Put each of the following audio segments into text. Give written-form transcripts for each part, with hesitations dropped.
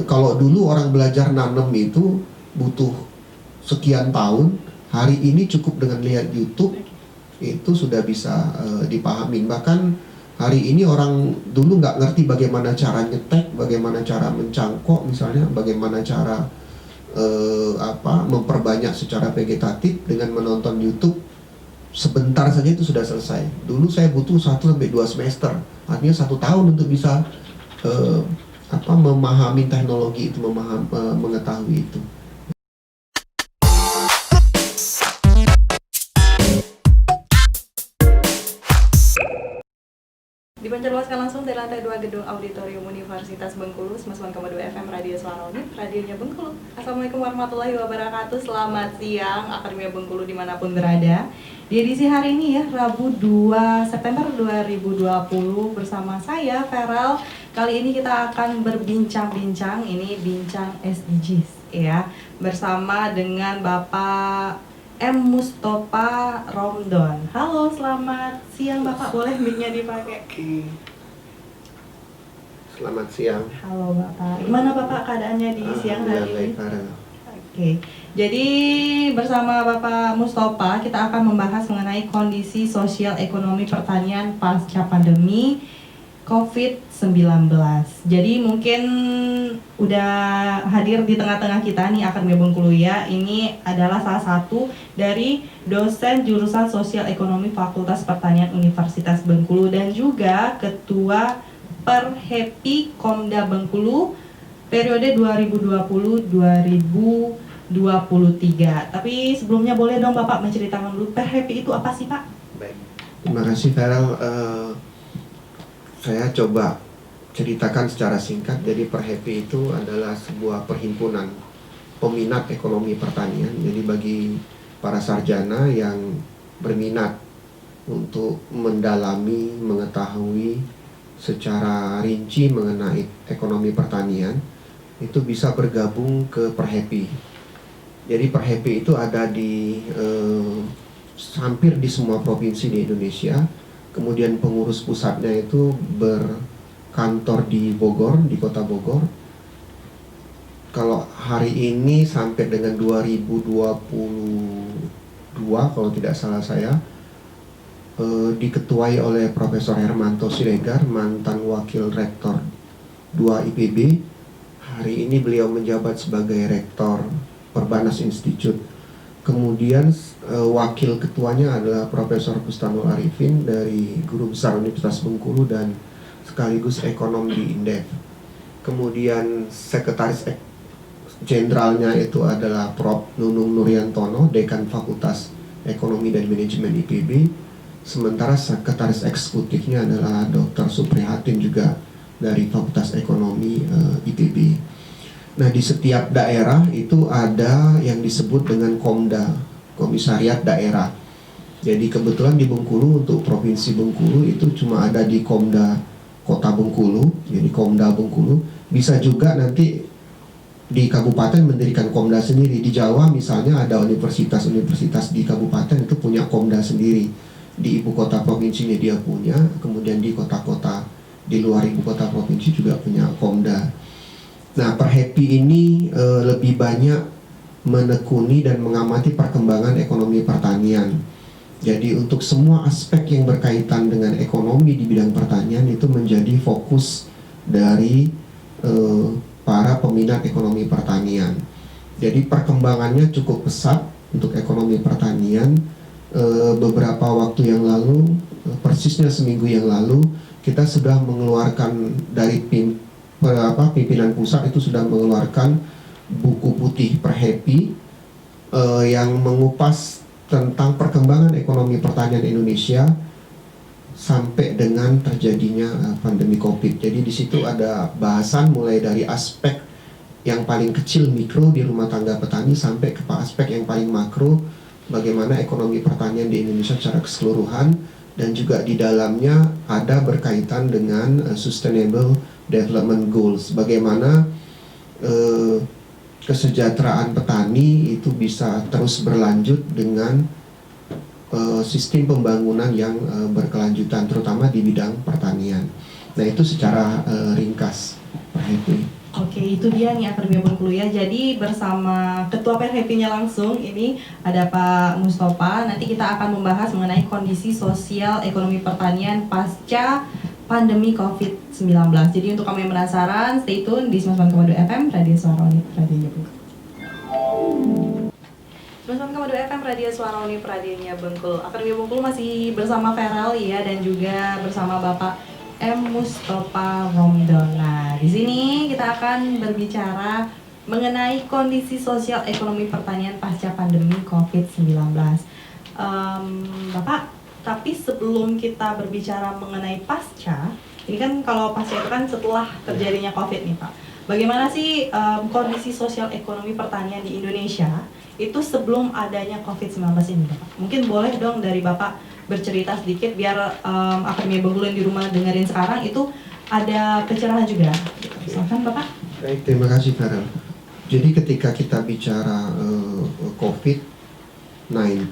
kalau dulu orang belajar nanam itu butuh sekian tahun, hari ini cukup dengan lihat YouTube itu sudah bisa dipahamin. Bahkan hari ini orang dulu nggak ngerti bagaimana cara nyetek, bagaimana cara mencangkok misalnya, bagaimana cara memperbanyak secara vegetatif dengan menonton YouTube. Sebentar saja itu sudah selesai. Dulu saya butuh 1-2 semester, artinya 1 tahun untuk bisa memahami teknologi itu, mengetahui itu. Dipancarluaskan langsung dari lantai 2 gedung Auditorium Universitas Bengkulu, 99,2 FM Radio Suara Unit, radionya Bengkulu. Assalamualaikum warahmatullahi wabarakatuh. Selamat siang Akademia Bengkulu dimanapun berada. Di edisi hari ini ya, Rabu 2 September 2020 bersama saya Feral. Kali ini kita akan berbincang-bincang, ini bincang SDGs ya, bersama dengan Bapak M. Mustofa Romdon. Halo, selamat siang Bapak. Boleh mic-nya dipakai? Selamat siang. Halo Bapak. Gimana Bapak keadaannya di siang hari ini? Oke. Jadi bersama Bapak Mustofa kita akan membahas mengenai kondisi sosial ekonomi pertanian pasca pandemi COVID-19. Jadi mungkin udah hadir di tengah-tengah kita nih Akademia Bengkulu ya. Ini adalah salah satu dari dosen jurusan Sosial Ekonomi Fakultas Pertanian Universitas Bengkulu dan juga Ketua Perhepi Komda Bengkulu periode 2020-2023. Tapi sebelumnya boleh dong Bapak menceritakan dulu Perhepi itu apa sih Pak? Baik. Terima kasih Feral. Saya coba ceritakan secara singkat. Jadi Perhepi itu adalah sebuah perhimpunan peminat ekonomi pertanian. Jadi bagi para sarjana yang berminat untuk mendalami, mengetahui secara rinci mengenai ekonomi pertanian, itu bisa bergabung ke Perhepi. Jadi Perhepi itu ada di hampir di semua provinsi di Indonesia. Kemudian pengurus pusatnya itu berkantor di Bogor, di kota Bogor. Kalau hari ini sampai dengan 2022 kalau tidak salah saya, diketuai oleh Profesor Hermanto Siregar, mantan wakil rektor 2 IPB. Hari ini beliau menjabat sebagai rektor Perbanas Institute. Kemudian wakil ketuanya adalah Profesor Bustanul Arifin dari Guru Besar Universitas Bengkulu dan sekaligus ekonom di Indef. Kemudian sekretaris jenderalnya itu adalah Prof. Nunung Nuryantono, Dekan Fakultas Ekonomi dan Manajemen IPB. Sementara sekretaris eksekutifnya adalah Dr. Suprihatin juga dari Fakultas Ekonomi IPB. Nah, di setiap daerah itu ada yang disebut dengan Komda, Komisariat Daerah. Jadi kebetulan di Bengkulu untuk Provinsi Bengkulu itu cuma ada di Komda Kota Bengkulu, jadi Komda Bengkulu. Bisa juga nanti di kabupaten mendirikan Komda sendiri. Di Jawa misalnya ada universitas-universitas di kabupaten itu punya Komda sendiri. Di ibu kota provinsinya dia punya, kemudian di kota-kota di luar ibu kota provinsi juga punya Komda. Nah, Perhepi ini lebih banyak menekuni dan mengamati perkembangan ekonomi pertanian. Jadi untuk semua aspek yang berkaitan dengan ekonomi di bidang pertanian itu menjadi fokus dari para peminat ekonomi pertanian. Jadi perkembangannya cukup pesat untuk ekonomi pertanian. Beberapa waktu yang lalu, persisnya seminggu yang lalu, kita sudah mengeluarkan dari pimpinan pusat itu sudah mengeluarkan buku putih Perhepi yang mengupas tentang perkembangan ekonomi pertanian Indonesia sampai dengan terjadinya pandemi COVID. Jadi di situ ada bahasan mulai dari aspek yang paling kecil mikro di rumah tangga petani sampai ke aspek yang paling makro bagaimana ekonomi pertanian di Indonesia secara keseluruhan, dan juga di dalamnya ada berkaitan dengan sustainable development goals, bagaimana kesejahteraan petani itu bisa terus berlanjut dengan sistem pembangunan yang berkelanjutan, terutama di bidang pertanian. Nah, itu secara ringkas Perhepi. Oke, itu dia nih Akademi Bengkulu ya. Jadi bersama Ketua PRHP-nya langsung ini ada Pak Mustopa. Nanti kita akan membahas mengenai kondisi sosial ekonomi pertanian pasca pandemi COVID-19. Jadi untuk kamu yang penasaran, stay tune di 99,2 FM Radio Suara Unip radionya Bengkulu. 99,2 FM Radio Suara Unip radionya Bengkulu. Akademi Bengkulu masih bersama Ferali ya, dan juga bersama Bapak M. Mustopa Romdona. Di sini kita akan berbicara mengenai kondisi sosial ekonomi pertanian pasca pandemi COVID-19. Bapak, tapi sebelum kita berbicara mengenai pasca, ini kan kalau pasca itu kan setelah terjadinya COVID nih Pak. Bagaimana sih kondisi sosial ekonomi pertanian di Indonesia itu sebelum adanya COVID-19 ini Bapak? Mungkin boleh dong dari Bapak bercerita sedikit biar Akademi Bengkulu yang di rumah dengerin sekarang itu ada pencerahan juga. Silakan Bapak. Baik, terima kasih Farel. Jadi ketika kita bicara COVID-19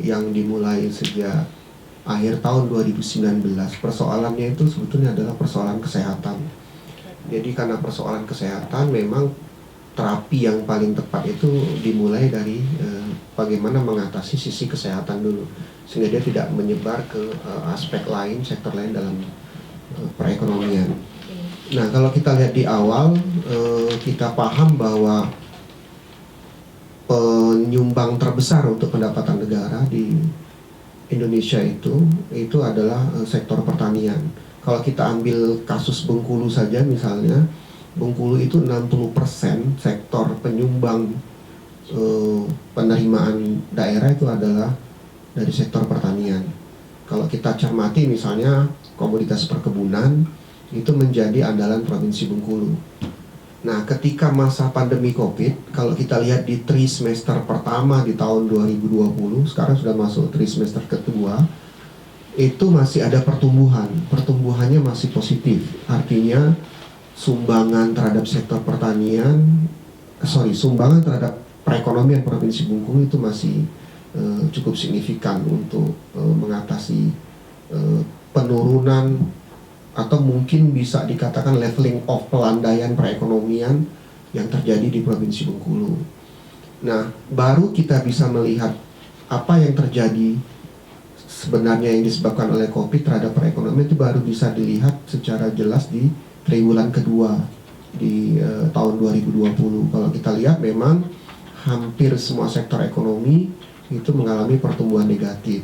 yang dimulai sejak akhir tahun 2019, persoalannya itu sebetulnya adalah persoalan kesehatan. Jadi karena persoalan kesehatan memang terapi yang paling tepat itu dimulai dari bagaimana mengatasi sisi kesehatan dulu, sehingga dia tidak menyebar ke aspek lain, sektor lain dalam perekonomian. Nah, kalau kita lihat di awal, kita paham bahwa penyumbang terbesar untuk pendapatan negara di Indonesia itu adalah sektor pertanian. Kalau kita ambil kasus Bengkulu saja misalnya, Bengkulu itu 60% sektor penyumbang penerimaan daerah itu adalah dari sektor pertanian. Kalau kita cermati misalnya komoditas perkebunan itu menjadi andalan Provinsi Bengkulu. Nah, ketika masa pandemi COVID, kalau kita lihat di trimester pertama di tahun 2020, sekarang sudah masuk trimester kedua, itu masih ada pertumbuhan. Pertumbuhannya masih positif. Artinya sumbangan terhadap sektor pertanian, sumbangan terhadap perekonomian Provinsi Bengkulu itu masih cukup signifikan untuk mengatasi penurunan atau mungkin bisa dikatakan leveling of pelandaian perekonomian yang terjadi di Provinsi Bengkulu. Nah, baru kita bisa melihat apa yang terjadi sebenarnya yang disebabkan oleh COVID terhadap perekonomian itu baru bisa dilihat secara jelas di triwulan kedua di tahun 2020. Kalau kita lihat memang hampir semua sektor ekonomi itu mengalami pertumbuhan negatif.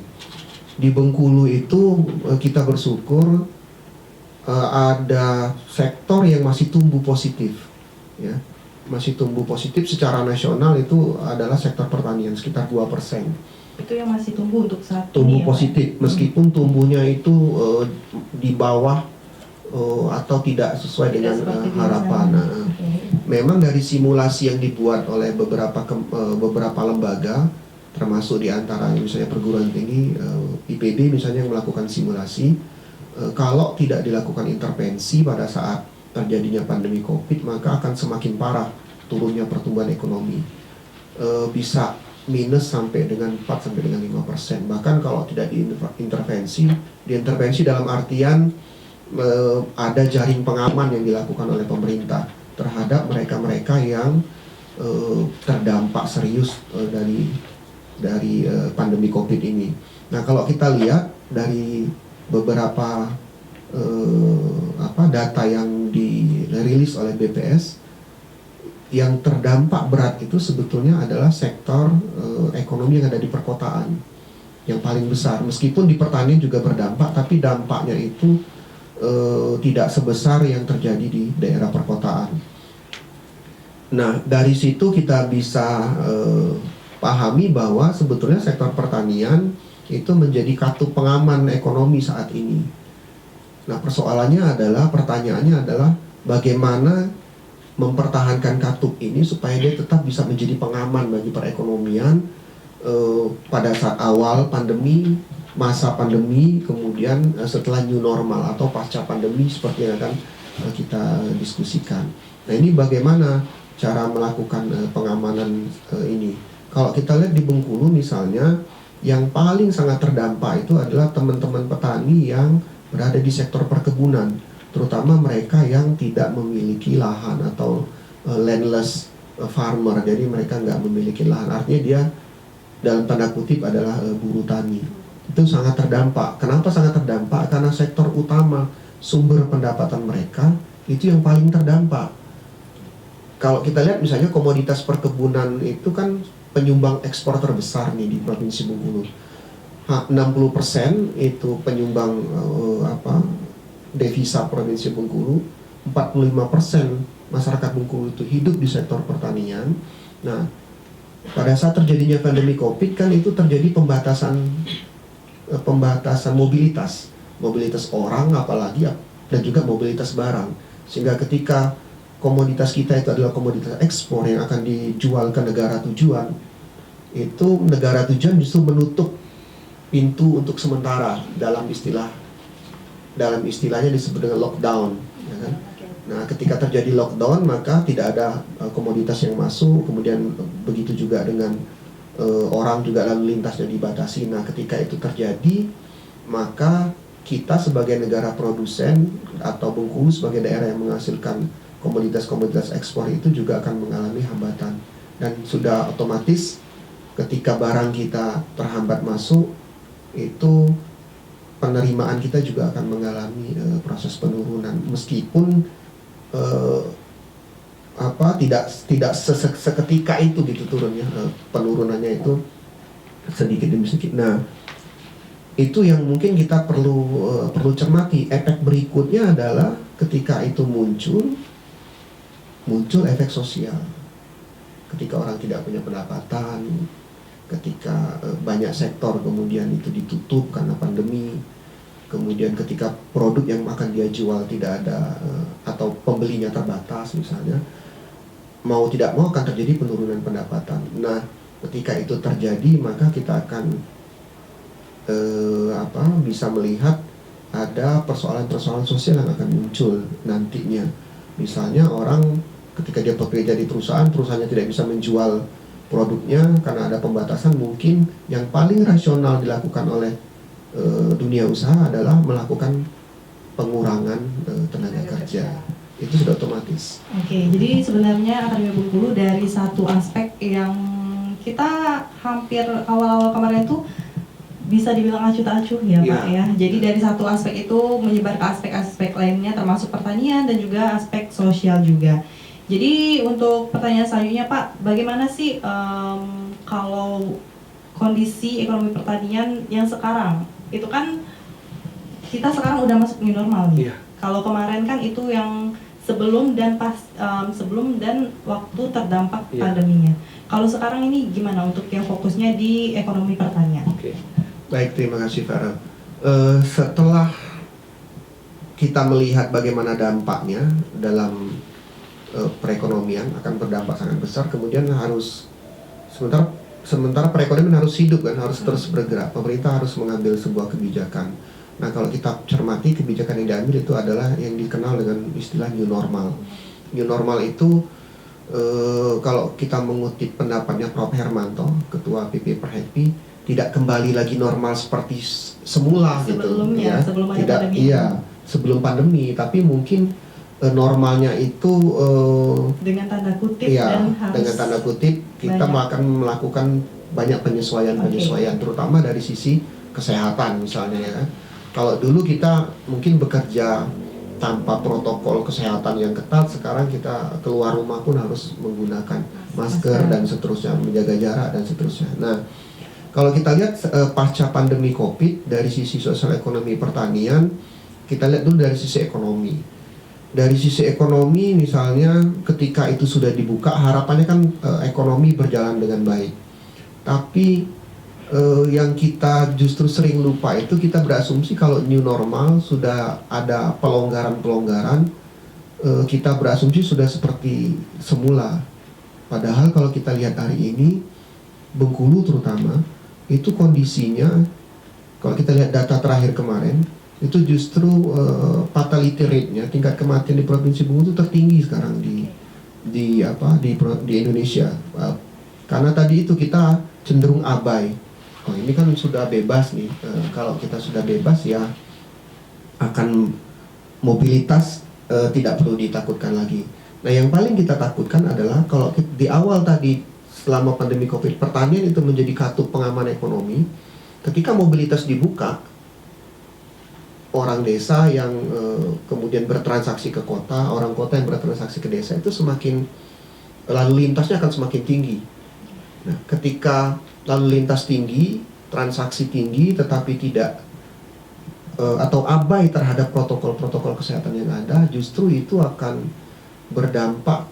Di Bengkulu itu kita bersyukur ada sektor yang masih tumbuh positif, ya, masih tumbuh positif secara nasional itu adalah sektor pertanian sekitar 2%. Itu yang masih tumbuh untuk saat tumbuh ini, positif, ya, meskipun tumbuhnya itu di bawah atau tidak sesuai dengan harapan. Nah, memang dari simulasi yang dibuat oleh beberapa lembaga, termasuk diantaranya misalnya perguruan tinggi, IPB misalnya yang melakukan simulasi, kalau tidak dilakukan intervensi pada saat terjadinya pandemi COVID, maka akan semakin parah turunnya pertumbuhan ekonomi, bisa minus sampai dengan 4 sampai dengan 5%. Bahkan kalau tidak diintervensi dalam artian ada jaring pengaman yang dilakukan oleh pemerintah terhadap mereka-mereka yang terdampak serius dari pandemi COVID ini. Nah, kalau kita lihat dari beberapa data yang dirilis oleh BPS, yang terdampak berat itu sebetulnya adalah sektor ekonomi yang ada di perkotaan yang paling besar. Meskipun di pertanian juga berdampak, tapi dampaknya itu tidak sebesar yang terjadi di daerah perkotaan. Nah, dari situ kita bisa pahami bahwa sebetulnya sektor pertanian itu menjadi katup pengaman ekonomi saat ini. Nah, pertanyaannya adalah bagaimana mempertahankan katup ini supaya dia tetap bisa menjadi pengaman bagi perekonomian pada saat awal pandemi, masa pandemi, kemudian setelah new normal atau pasca pandemi seperti yang akan kita diskusikan. Nah, ini bagaimana cara melakukan pengamanan ini. Kalau kita lihat di Bengkulu misalnya, yang paling sangat terdampak itu adalah teman-teman petani yang berada di sektor perkebunan. terutama mereka yang tidak memiliki lahan atau landless farmer, jadi mereka nggak memiliki lahan, artinya dia dalam tanda kutip adalah buruh tani. Itu sangat terdampak. Kenapa sangat terdampak? Karena sektor utama sumber pendapatan mereka itu yang paling terdampak. Kalau kita lihat misalnya komoditas perkebunan itu kan penyumbang ekspor terbesar nih di Provinsi Bengkulu. 60% itu penyumbang devisa Provinsi Bengkulu. 45% masyarakat Bengkulu itu hidup di sektor pertanian. Nah, pada saat terjadinya pandemi Covid kan itu terjadi pembatasan mobilitas orang apalagi, dan juga mobilitas barang, sehingga ketika komoditas kita itu adalah komoditas ekspor yang akan dijual ke negara tujuan, itu negara tujuan justru menutup pintu untuk sementara, dalam istilahnya disebut dengan lockdown, ya kan? Nah, ketika terjadi lockdown maka tidak ada komoditas yang masuk, kemudian begitu juga dengan orang juga lalu lintasnya dibatasi. Nah, ketika itu terjadi maka kita sebagai negara produsen atau Bengkulu sebagai daerah yang menghasilkan komoditas-komoditas ekspor itu juga akan mengalami hambatan, dan sudah otomatis ketika barang kita terhambat masuk itu penerimaan kita juga akan mengalami proses penurunan, meskipun tidak seketika itu gitu turunnya, penurunannya itu sedikit demi sedikit. Nah, itu yang mungkin kita perlu cermati. Efek berikutnya adalah ketika itu muncul efek sosial. Ketika orang tidak punya pendapatan, ketika banyak sektor kemudian itu ditutup karena pandemi, kemudian ketika produk yang akan dia jual tidak ada atau pembelinya terbatas misalnya, mau tidak mau akan terjadi penurunan pendapatan. Nah, ketika itu terjadi maka kita akan bisa melihat ada persoalan-persoalan sosial yang akan muncul nantinya. Misalnya orang ketika dia bekerja di perusahaannya tidak bisa menjual produknya karena ada pembatasan, mungkin yang paling rasional dilakukan oleh dunia usaha adalah melakukan pengurangan tenaga kerja. Itu sudah otomatis. Oke, jadi sebenarnya Akademi Bengkulu dari satu aspek yang kita hampir awal-awal kemarin itu bisa dibilang acuh tak acuh ya Pak ya. Jadi dari satu aspek itu menyebar ke aspek-aspek lainnya termasuk pertanian dan juga aspek sosial juga. Jadi untuk pertanyaan selanjutnya Pak, bagaimana sih kalau kondisi ekonomi pertanian yang sekarang? Itu kan kita sekarang udah masuk new normal nih. Kalau kemarin kan itu yang sebelum dan waktu terdampak pandeminya. Kalau sekarang ini gimana untuk yang fokusnya di ekonomi pertanian? Oke. Baik, terima kasih Farel. Setelah kita melihat bagaimana dampaknya dalam perekonomian akan berdampak sangat besar, kemudian harus sementara perekonomian harus hidup kan, harus terus bergerak. Pemerintah harus mengambil sebuah kebijakan. Nah, kalau kita cermati kebijakan yang diambil itu adalah yang dikenal dengan istilah new normal. New normal itu kalau kita mengutip pendapatnya Prof. Hermanto, Ketua PP Perhepi, tidak kembali lagi normal seperti semula gitu ya. Sebelum pandemi, tapi mungkin normalnya itu dengan tanda kutip dengan tanda kutip kita akan melakukan banyak penyesuaian, terutama dari sisi kesehatan misalnya ya kan. Kalau dulu kita mungkin bekerja tanpa protokol kesehatan yang ketat, sekarang kita keluar rumah pun harus menggunakan masker dan seterusnya, menjaga jarak dan seterusnya. Nah, kalau kita lihat pasca pandemi Covid dari sisi sosial ekonomi pertanian, kita lihat dulu dari sisi ekonomi. Dari sisi ekonomi misalnya ketika itu sudah dibuka, harapannya kan ekonomi berjalan dengan baik. Tapi yang kita justru sering lupa itu kita berasumsi kalau new normal sudah ada pelonggaran-pelonggaran, kita berasumsi sudah seperti semula. Padahal kalau kita lihat hari ini, Bengkulu terutama, itu kondisinya, kalau kita lihat data terakhir kemarin, itu justru fatality rate-nya, tingkat kematian di Provinsi Bengkulu itu tertinggi sekarang di Indonesia. Karena tadi itu kita cenderung abai. Oh, ini kan sudah bebas nih. Kalau kita sudah bebas ya akan mobilitas tidak perlu ditakutkan lagi. Nah, yang paling kita takutkan adalah kalau di awal tadi selama pandemi Covid, pertanian itu menjadi katup pengaman ekonomi. Ketika mobilitas dibuka, orang desa yang kemudian bertransaksi ke kota, orang kota yang bertransaksi ke desa itu semakin lalu lintasnya akan semakin tinggi. Nah, ketika lalu lintas tinggi, transaksi tinggi, tetapi tidak atau abai terhadap protokol-protokol kesehatan yang ada, justru itu akan berdampak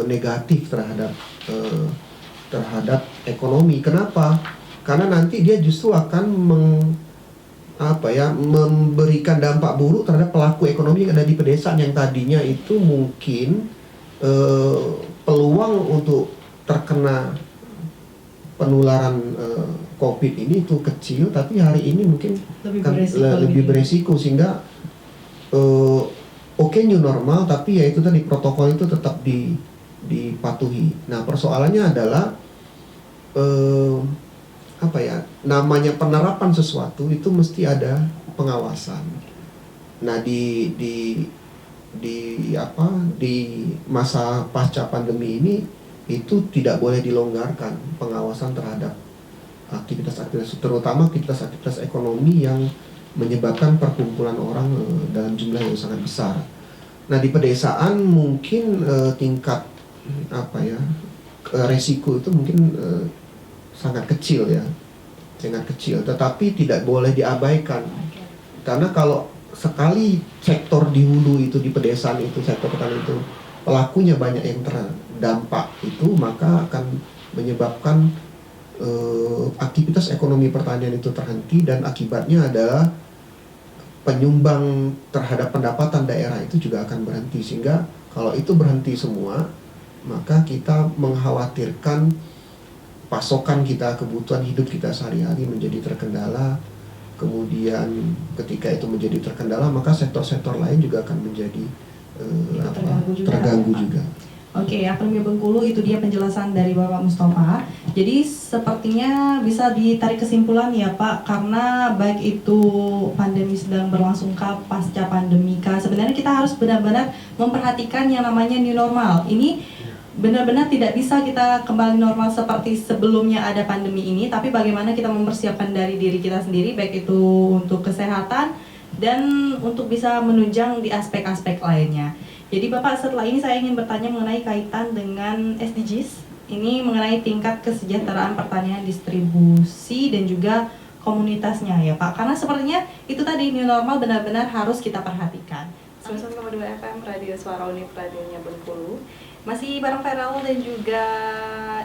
negatif terhadap ekonomi. Kenapa? Karena nanti dia justru akan memberikan dampak buruk terhadap pelaku ekonomi yang ada di pedesaan, yang tadinya itu mungkin peluang untuk terkena penularan COVID ini itu kecil, tapi hari ini mungkin lebih beresiko, sehingga oke, new normal, tapi ya itu tadi protokol itu tetap dipatuhi. Nah, persoalannya adalah namanya penerapan sesuatu itu mesti ada pengawasan. Nah, di masa pasca pandemi ini itu tidak boleh dilonggarkan pengawasan terhadap aktivitas-aktivitas, terutama aktivitas-aktivitas ekonomi yang menyebabkan perkumpulan orang dalam jumlah yang sangat besar. Nah, di pedesaan mungkin tingkat resiko itu mungkin sangat kecil ya, sangat kecil. Tetapi tidak boleh diabaikan, karena kalau sekali sektor di hulu itu, di pedesaan itu, sektor petani itu pelakunya banyak yang terdampak itu, maka akan menyebabkan aktivitas ekonomi pertanian itu terhenti, dan akibatnya adalah penyumbang terhadap pendapatan daerah itu juga akan berhenti. Sehingga kalau itu berhenti semua, maka kita mengkhawatirkan pasokan kita, kebutuhan hidup kita sehari-hari menjadi terkendala. Kemudian ketika itu menjadi terkendala, maka sektor-sektor lain juga akan menjadi terganggu juga. Oke, Akademi Bengkulu, itu dia penjelasan dari Bapak Mustafa. Jadi sepertinya bisa ditarik kesimpulan ya Pak, karena baik itu pandemi sedang berlangsung kah, pasca pandemi kah, sebenarnya kita harus benar-benar memperhatikan yang namanya new normal. Ini benar-benar tidak bisa kita kembali normal seperti sebelumnya ada pandemi ini, tapi bagaimana kita mempersiapkan dari diri kita sendiri, baik itu untuk kesehatan dan untuk bisa menunjang di aspek-aspek lainnya. Jadi Bapak, setelah ini saya ingin bertanya mengenai kaitan dengan SDGs, ini mengenai tingkat kesejahteraan pertanian, distribusi, dan juga komunitasnya ya Pak. Karena sepertinya itu tadi new normal benar-benar harus kita perhatikan. 99,2 FM Radio Suara Unip Radionya Bengkulu. Masih bareng Feral dan juga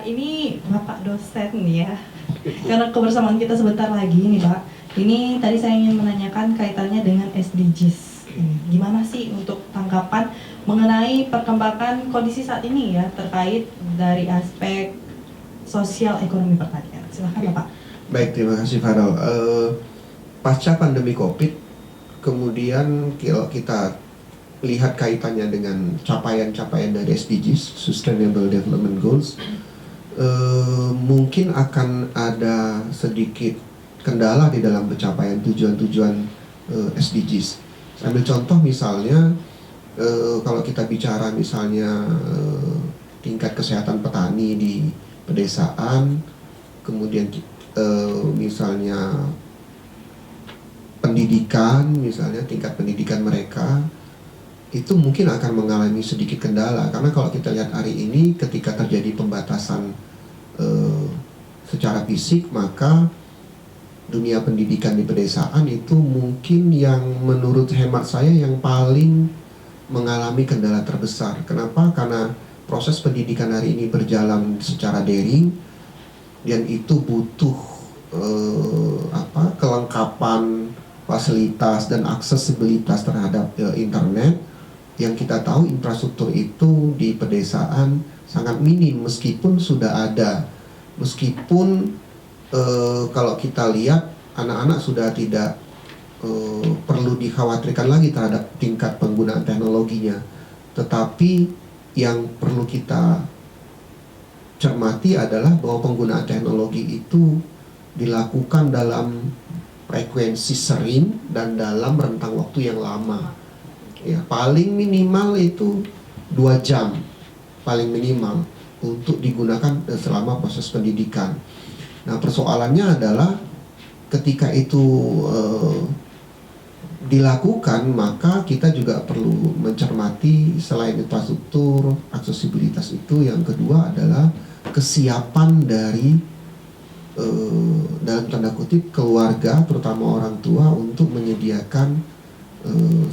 ini Bapak dosen ya. Karena kebersamaan kita sebentar lagi nih Pak. Ini tadi saya ingin menanyakan kaitannya dengan SDGs. Gimana sih untuk tanggapan mengenai perkembangan kondisi saat ini ya, terkait dari aspek sosial ekonomi pertanian? Silakan Bapak. Baik, terima kasih Farel. Pasca pandemi COVID, kemudian kita lihat kaitannya dengan capaian-capaian dari SDGs, Sustainable Development Goals, mungkin akan ada sedikit kendala di dalam pencapaian tujuan-tujuan SDGs. Saya ambil contoh misalnya, kalau kita bicara misalnya tingkat kesehatan petani di pedesaan, kemudian misalnya pendidikan, misalnya tingkat pendidikan mereka, itu mungkin akan mengalami sedikit kendala. Karena kalau kita lihat hari ini, ketika terjadi pembatasan secara fisik, maka dunia pendidikan di pedesaan itu mungkin yang menurut hemat saya yang paling mengalami kendala terbesar. Kenapa? Karena proses pendidikan hari ini berjalan secara daring, dan itu butuh kelengkapan fasilitas dan aksesibilitas terhadap internet, yang kita tahu infrastruktur itu di pedesaan sangat minim, meskipun sudah ada, meskipun kalau kita lihat anak-anak sudah tidak perlu dikhawatirkan lagi terhadap tingkat penggunaan teknologinya. Tetapi yang perlu kita cermati adalah bahwa penggunaan teknologi itu dilakukan dalam frekuensi sering dan dalam rentang waktu yang lama. Ya, paling minimal itu 2 jam, paling minimal untuk digunakan selama proses pendidikan. Nah, persoalannya adalah ketika itu dilakukan, maka kita juga perlu mencermati selain infrastruktur, aksesibilitas itu, yang kedua adalah kesiapan dari dalam tanda kutip keluarga, terutama orang tua, untuk menyediakan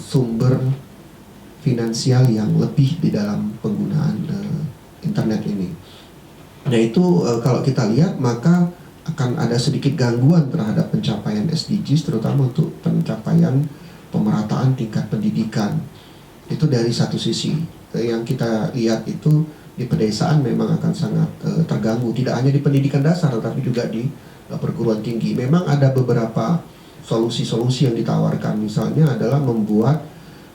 sumber finansial yang lebih di dalam penggunaan internet ini. Nah itu kalau kita lihat maka akan ada sedikit gangguan terhadap pencapaian SDGs, terutama untuk pencapaian pemerataan tingkat pendidikan. Itu dari satu sisi. Yang kita lihat itu di pedesaan memang akan sangat terganggu, tidak hanya di pendidikan dasar tetapi juga di perguruan tinggi. Memang ada beberapa solusi-solusi yang ditawarkan, misalnya adalah membuat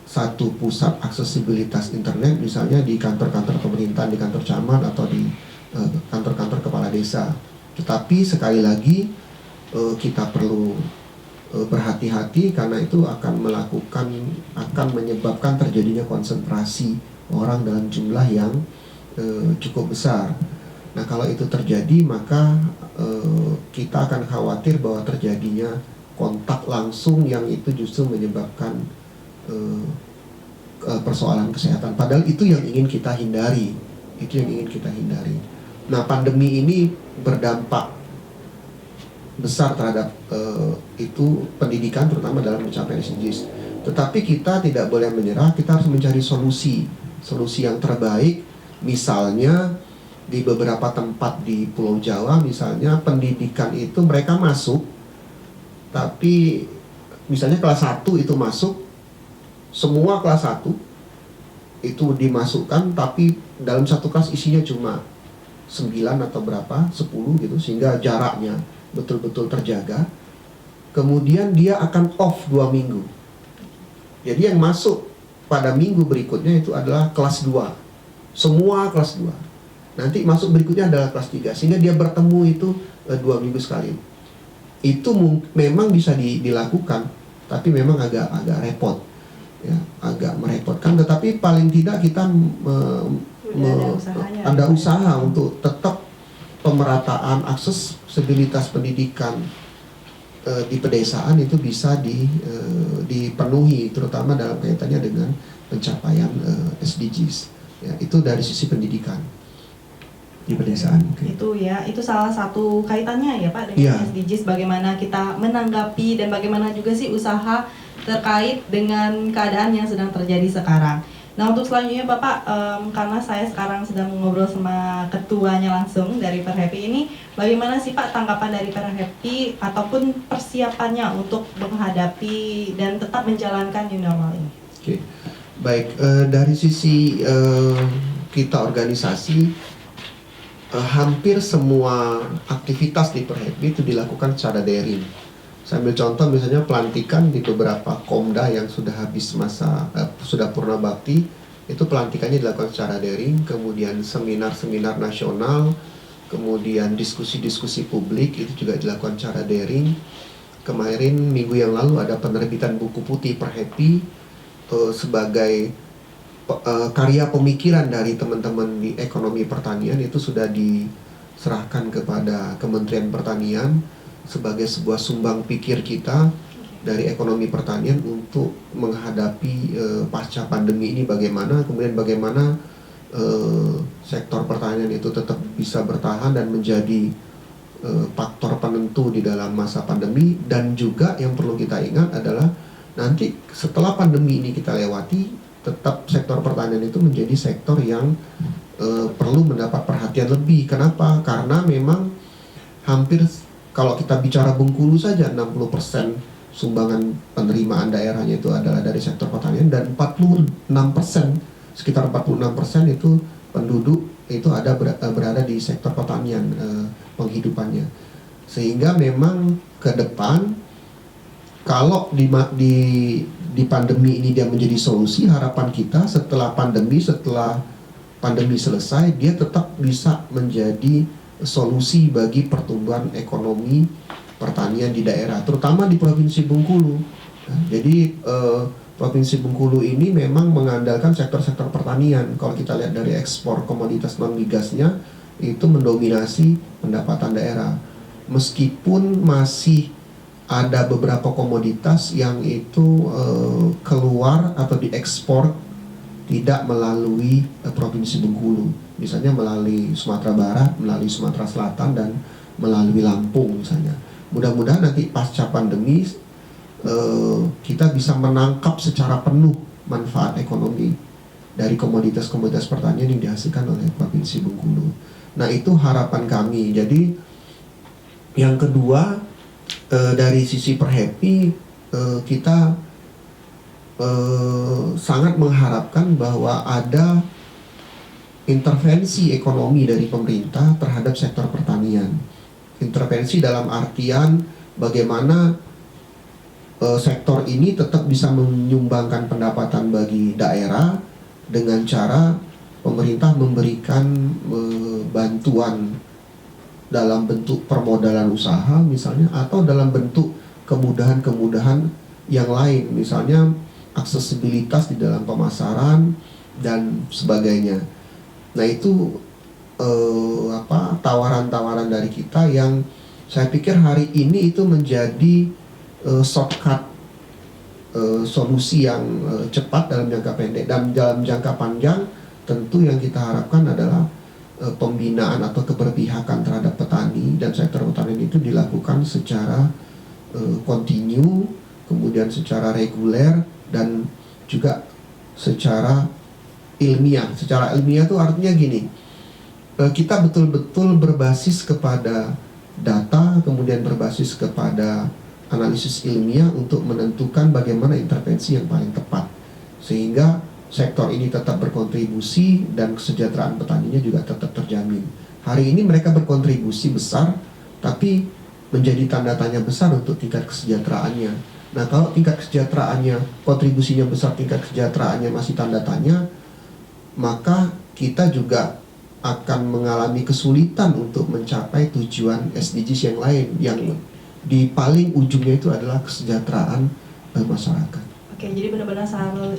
satu pusat aksesibilitas internet, misalnya di kantor-kantor pemerintahan, di kantor camat atau di kantor-kantor kepala desa. Tetapi sekali lagi kita perlu berhati-hati karena itu akan menyebabkan terjadinya konsentrasi orang dalam jumlah yang cukup besar. Nah, kalau itu terjadi maka kita akan khawatir bahwa terjadinya kontak langsung yang itu justru menyebabkan persoalan kesehatan. Padahal itu yang ingin kita hindari. Nah, pandemi ini berdampak besar terhadap itu pendidikan, terutama dalam mencapai SDGs. Tetapi kita tidak boleh menyerah, kita harus mencari solusi yang terbaik. Misalnya di beberapa tempat di Pulau Jawa, misalnya pendidikan itu mereka masuk, tapi misalnya kelas 1 itu masuk, semua kelas 1 itu dimasukkan, tapi dalam satu kelas isinya cuma 9 atau berapa, 10 gitu, sehingga jaraknya betul-betul terjaga. Kemudian dia akan off 2 minggu. Jadi yang masuk pada minggu berikutnya itu adalah kelas 2, semua kelas 2. Nanti masuk berikutnya adalah kelas 3, sehingga dia bertemu itu 2 minggu sekali. Itu memang bisa dilakukan, tapi memang agak repot, ya, agak merepotkan. Tetapi paling tidak kita ada usaha untuk tetap pemerataan aksesibilitas pendidikan di pedesaan itu bisa dipenuhi, terutama dalam kaitannya dengan pencapaian SDGs. Ya, itu dari sisi pendidikan di pedesaan. Itu salah satu kaitannya ya Pak dengan SDGs, bagaimana kita menanggapi dan bagaimana juga sih usaha terkait dengan keadaan yang sedang terjadi sekarang. Nah, untuk selanjutnya Bapak, karena saya sekarang sedang ngobrol sama ketuanya langsung dari Perhappy ini, bagaimana sih Pak tanggapan dari Perhappy ataupun persiapannya untuk menghadapi dan tetap menjalankan new normal ini? Oke. Baik, dari sisi kita organisasi, hampir semua aktivitas di Perhappy itu dilakukan secara daring. Saya ambil contoh misalnya pelantikan di beberapa Komda yang sudah habis masa, sudah purna bakti, itu pelantikannya dilakukan secara daring. Kemudian seminar-seminar nasional, kemudian diskusi-diskusi publik itu juga dilakukan secara daring. Kemarin minggu yang lalu ada penerbitan buku putih Perhappy sebagai karya pemikiran dari teman-teman di ekonomi pertanian, itu sudah diserahkan kepada Kementerian Pertanian sebagai sebuah sumbang pikir kita dari ekonomi pertanian untuk menghadapi pasca pandemi ini, bagaimana sektor pertanian itu tetap bisa bertahan dan menjadi faktor penentu di dalam masa pandemi. Dan juga yang perlu kita ingat adalah nanti setelah pandemi ini kita lewati, tetap sektor pertanian itu menjadi sektor yang perlu mendapat perhatian lebih. Kenapa? Karena memang hampir, kalau kita bicara Bengkulu saja, 60% sumbangan penerimaan daerahnya itu adalah dari sektor pertanian, dan 46%, sekitar 46% itu penduduk itu berada di sektor pertanian penghidupannya. Sehingga memang ke depan, kalau di pandemi ini dia menjadi solusi, harapan kita setelah pandemi selesai, dia tetap bisa menjadi solusi bagi pertumbuhan ekonomi pertanian di daerah, terutama di Provinsi Bengkulu. Jadi Provinsi Bengkulu ini memang mengandalkan sektor-sektor pertanian. Kalau kita lihat dari ekspor komoditas non migasnya itu mendominasi pendapatan daerah. Meskipun masih ada beberapa komoditas yang itu keluar atau diekspor tidak melalui Provinsi Bengkulu. Misalnya melalui Sumatera Barat, melalui Sumatera Selatan, dan melalui Lampung misalnya. Mudah-mudahan nanti pasca pandemi kita bisa menangkap secara penuh manfaat ekonomi dari komoditas-komoditas pertanian yang dihasilkan oleh Provinsi Bengkulu. Nah, itu harapan kami. Jadi yang kedua, dari sisi Perhappy, kita sangat mengharapkan bahwa ada intervensi ekonomi dari pemerintah terhadap sektor pertanian. Intervensi dalam artian bagaimana sektor ini tetap bisa menyumbangkan pendapatan bagi daerah dengan cara pemerintah memberikan bantuan dalam bentuk permodalan usaha misalnya, atau dalam bentuk kemudahan-kemudahan yang lain, misalnya aksesibilitas di dalam pemasaran dan sebagainya. Nah, itu tawaran-tawaran dari kita yang saya pikir hari ini itu menjadi shortcut solusi yang cepat dalam jangka pendek. Dan dalam jangka panjang tentu yang kita harapkan adalah pembinaan atau keberpihakan terhadap petani dan sektor pertanian itu dilakukan secara kontinu, kemudian secara reguler, dan juga secara ilmiah. Secara ilmiah itu artinya gini, kita betul-betul berbasis kepada data, kemudian berbasis kepada analisis ilmiah untuk menentukan bagaimana intervensi yang paling tepat, sehingga sektor ini tetap berkontribusi dan kesejahteraan petaninya juga tetap terjamin. Hari ini mereka berkontribusi besar, tapi menjadi tanda tanya besar untuk tingkat kesejahteraannya. Nah, kalau tingkat kesejahteraannya, kontribusinya besar, tingkat kesejahteraannya masih tanda tanya, maka kita juga akan mengalami kesulitan untuk mencapai tujuan SDGs yang lain, yang di paling ujungnya itu adalah kesejahteraan masyarakat. Oke, jadi benar-benar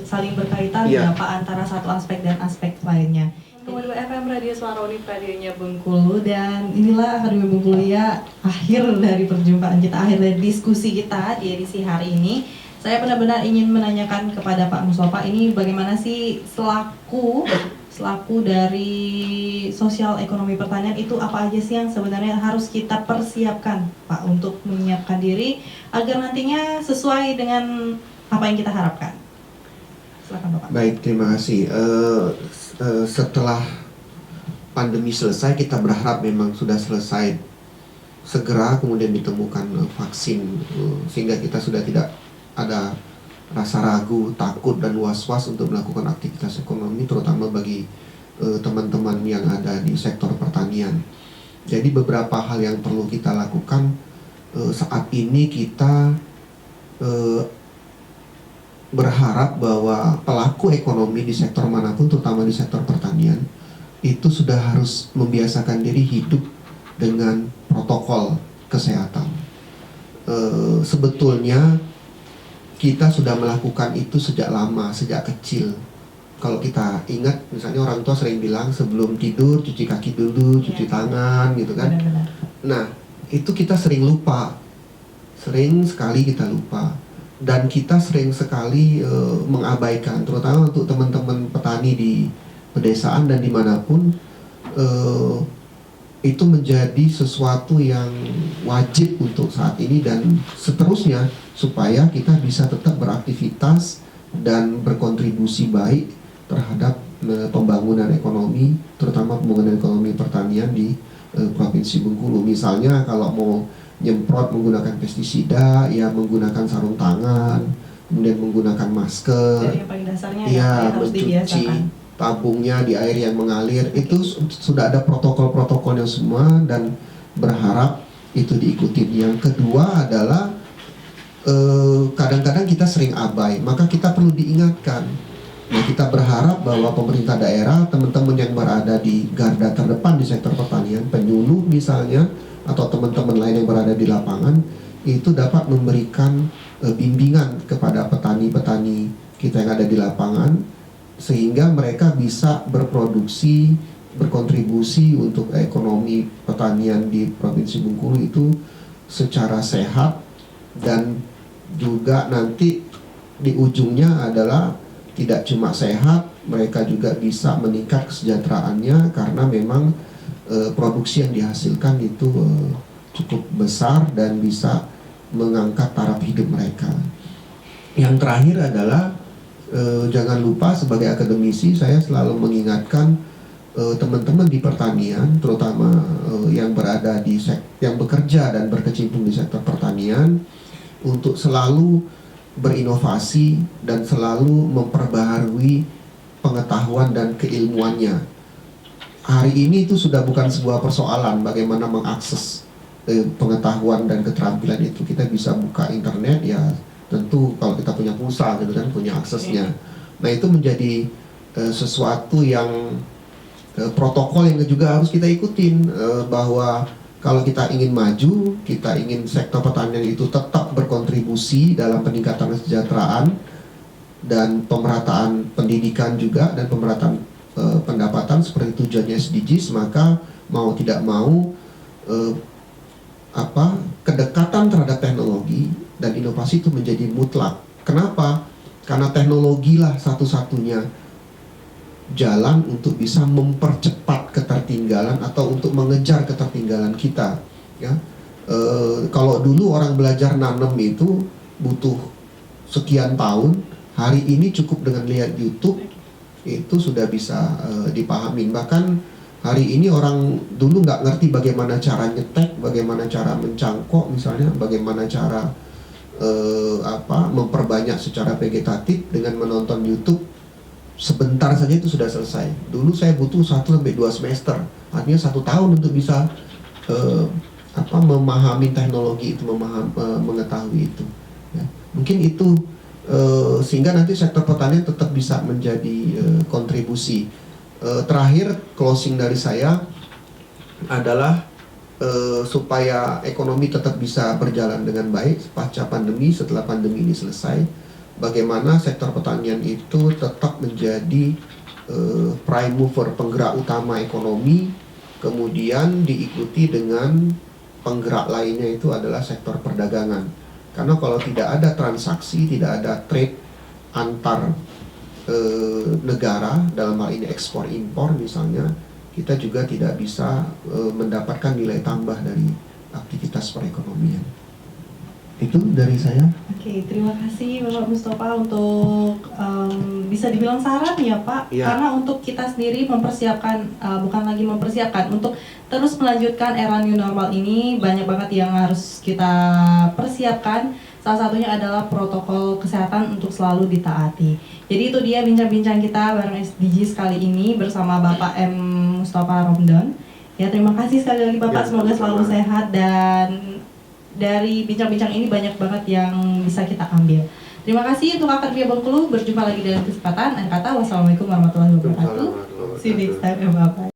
saling berkaitan ya Pak, antara satu aspek dan aspek lainnya. Kemudian FM Radio Suara Unif, radionya Bengkulu, dan inilah Radio Bengkulu ya, akhir dari perjumpaan kita, akhir dari diskusi kita di edisi hari ini. Saya benar-benar ingin menanyakan kepada Pak Mustofa, ini bagaimana sih selaku dari sosial ekonomi pertanian itu apa aja sih yang sebenarnya harus kita persiapkan Pak untuk menyiapkan diri agar nantinya sesuai dengan apa yang kita harapkan. Silakan Bapak. Baik, terima kasih. Setelah pandemi selesai, kita berharap memang sudah selesai segera, kemudian ditemukan vaksin, sehingga kita sudah tidak ada rasa ragu, takut, dan was-was untuk melakukan aktivitas ekonomi, terutama bagi teman-teman yang ada di sektor pertanian. Jadi beberapa hal yang perlu kita lakukan saat ini. Kita berharap bahwa pelaku ekonomi di sektor manapun, terutama di sektor pertanian, itu sudah harus membiasakan diri hidup dengan protokol kesehatan. Sebetulnya kita sudah melakukan itu sejak lama, sejak kecil. Kalau kita ingat, misalnya orang tua sering bilang sebelum tidur cuci kaki dulu, cuci tangan, gitu kan. Benar-benar. Nah, itu kita sering lupa, sering sekali kita lupa. Dan kita sering sekali mengabaikan, terutama untuk teman-teman petani di pedesaan dan dimanapun, itu menjadi sesuatu yang wajib untuk saat ini dan seterusnya, supaya kita bisa tetap beraktivitas dan berkontribusi baik terhadap pembangunan ekonomi, terutama pembangunan ekonomi pertanian di Provinsi Bengkulu. Misalnya kalau mau nyemprot menggunakan pestisida, ya menggunakan sarung tangan, kemudian menggunakan masker, jadi yang paling dasarnya ya harus mencuci dibiasakan. tabungnya di air yang mengalir. Itu sudah ada protokol-protokolnya semua dan berharap itu diikuti. Yang kedua adalah kadang-kadang kita sering abai, maka kita perlu diingatkan. Nah, kita berharap bahwa pemerintah daerah, teman-teman yang berada di garda terdepan di sektor pertanian, penyuluh misalnya, atau teman-teman lain yang berada di lapangan, itu dapat memberikan bimbingan kepada petani-petani kita yang ada di lapangan, sehingga mereka bisa berproduksi, berkontribusi untuk ekonomi pertanian di Provinsi Bengkulu itu secara sehat, dan juga nanti di ujungnya adalah tidak cuma sehat, mereka juga bisa meningkat kesejahteraannya karena memang produksi yang dihasilkan itu cukup besar dan bisa mengangkat taraf hidup mereka. Yang terakhir adalah jangan lupa, sebagai akademisi saya selalu mengingatkan teman-teman di pertanian, terutama yang berada di yang bekerja dan berkecimpung di sektor pertanian, untuk selalu berinovasi dan selalu memperbaharui pengetahuan dan keilmuannya. Hari ini itu sudah bukan sebuah persoalan bagaimana mengakses pengetahuan dan keterampilan itu. Kita bisa buka internet, ya tentu kalau kita punya pulsa gitu kan, punya aksesnya. Nah, itu menjadi sesuatu yang protokol yang juga harus kita ikutin, bahwa kalau kita ingin maju, kita ingin sektor pertanian itu tetap berkontribusi dalam peningkatan kesejahteraan dan pemerataan pendidikan juga, dan pemerataan pendapatan seperti tujuannya SDGs, maka mau tidak mau kedekatan terhadap teknologi dan inovasi itu menjadi mutlak. Kenapa? Karena teknologi lah satu-satunya jalan untuk bisa mempercepat ketertinggalan atau untuk mengejar ketertinggalan kita, ya. Kalau dulu orang belajar nanam itu butuh sekian tahun, hari ini cukup dengan lihat YouTube itu sudah bisa dipahamin. Bahkan hari ini orang dulu nggak ngerti bagaimana cara nyetek, bagaimana cara mencangkok misalnya, bagaimana cara memperbanyak secara vegetatif dengan menonton YouTube. Sebentar saja itu sudah selesai. Dulu saya butuh 1-2 semester, artinya 1 tahun untuk bisa memahami teknologi itu, mengetahui itu. Ya. Mungkin itu sehingga nanti sektor pertanian tetap bisa menjadi kontribusi. Terakhir, closing dari saya adalah supaya ekonomi tetap bisa berjalan dengan baik pasca pandemi, setelah pandemi ini selesai. Bagaimana sektor pertanian itu tetap menjadi prime mover, penggerak utama ekonomi, kemudian diikuti dengan penggerak lainnya itu adalah sektor perdagangan. Karena kalau tidak ada transaksi, tidak ada trade antar negara, dalam hal ini ekspor impor misalnya, kita juga tidak bisa mendapatkan nilai tambah dari aktivitas perekonomian. Itu dari saya. Oke, terima kasih Bapak Mustafa untuk bisa dibilang saran ya Pak, ya. Karena untuk kita sendiri mempersiapkan, bukan lagi mempersiapkan, untuk terus melanjutkan era new normal ini banyak banget yang harus kita persiapkan. Salah satunya adalah protokol kesehatan untuk selalu ditaati. Jadi itu dia bincang-bincang kita bareng SDGs kali ini bersama Bapak M. Mustafa Romdon. Ya, terima kasih sekali lagi Bapak, semoga selalu sehat, dan dari bincang-bincang ini banyak banget yang bisa kita ambil. Terima kasih untuk Akademia Bengkulu. Berjumpa lagi dalam kesempatan. Akhir kata, wassalamualaikum warahmatullahi wabarakatuh. See you next time, bye-bye.